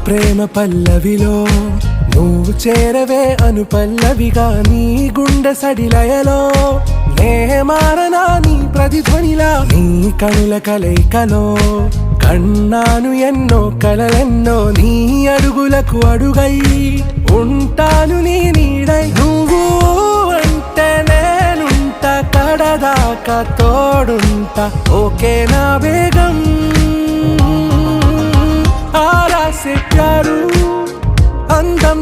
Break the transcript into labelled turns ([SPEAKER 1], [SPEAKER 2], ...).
[SPEAKER 1] ప్రేమ పల్లవిలో నువ్వు చేరవే అను పల్లవిగా నీ గుండె సడిలయలో నే మారనా నీ ప్రతిధ్వనిలా నీ కనుల కలయికలో కన్నాను ఎన్నో కలలెన్నో నీ అడుగులకు అడుగై ఉంటాను నీ నీడై నువ్వు అంటే నేనుంట కడదాకా తోడుంటా ఓకే నా బేగం ఆరా से प्यारू अंदम